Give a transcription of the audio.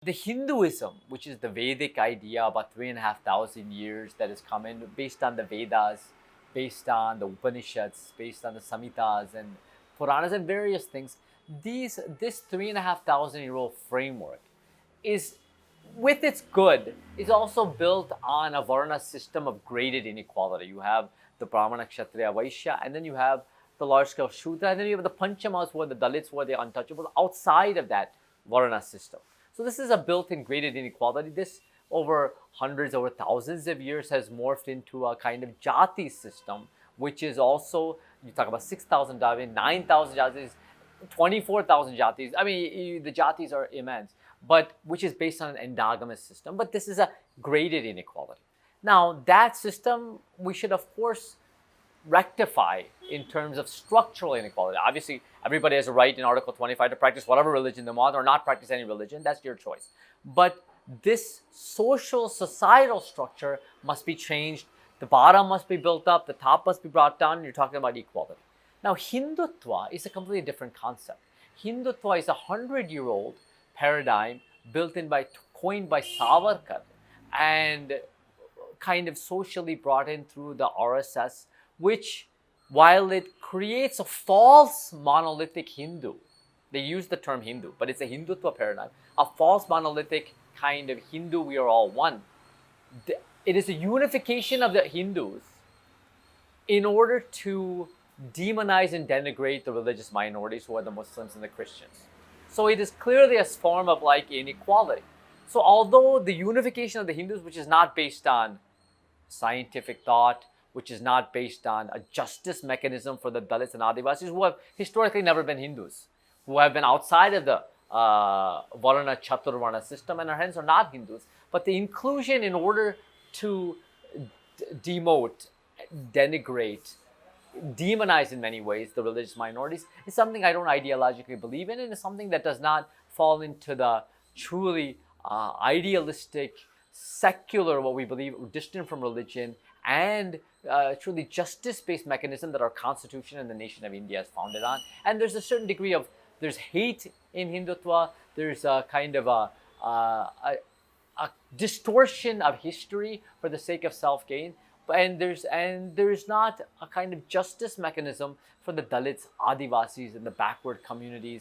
The Hinduism, which is the Vedic idea about 3,500 years that has come in based on the Vedas, based on the Upanishads, based on the Samhitas and Puranas and various things, this 3,500-year-old framework is, with its good, is also built on a Varna system of graded inequality. You have the Brahmana, Kshatriya, Vaishya, and then you have the large scale Shudra, and then you have the Panchamas, who are the Dalits, who are the untouchables, outside of that Varna system. So this is a built-in graded inequality. This, over hundreds, over thousands of years, has morphed into a kind of jati system, which is also, you talk about 6,000 jatis, 9,000 jatis, 24,000 jatis. I mean, the jatis are immense, but which is based on an endogamous system. But this is a graded inequality. Now, that system we should, of course, rectify in terms of structural inequality. Obviously, everybody has a right in Article 25 to practice whatever religion they want or not practice any religion. That's your choice. But this social, societal structure must be changed. The bottom must be built up, the top must be brought down. You're talking about equality. Now, Hindutva is a completely different concept. Hindutva is a 100-year-old paradigm coined by Savarkar and kind of socially brought in through the RSS, which, while it creates a false monolithic Hindu, they use the term Hindu, but it's a Hindutva paradigm, a false monolithic kind of Hindu, we are all one. It is a unification of the Hindus in order to demonize and denigrate the religious minorities, who are the Muslims and the Christians. So it is clearly a form of like inequality. So although the unification of the Hindus, which is not based on scientific thought, which is not based on a justice mechanism for the Dalits and Adivasis, who have historically never been Hindus, who have been outside of the Varna Chaturvarna system and hence are not Hindus, but the inclusion in order to demote, denigrate, demonize in many ways the religious minorities is something I don't ideologically believe in, and is something that does not fall into the truly idealistic, secular, what we believe, distant from religion, and truly justice-based mechanism that our constitution and the nation of India is founded on. And there's a certain degree of, there's hate in Hindutva, there's a kind of a distortion of history for the sake of self-gain, and there's not a kind of justice mechanism for the Dalits, Adivasis, and the backward communities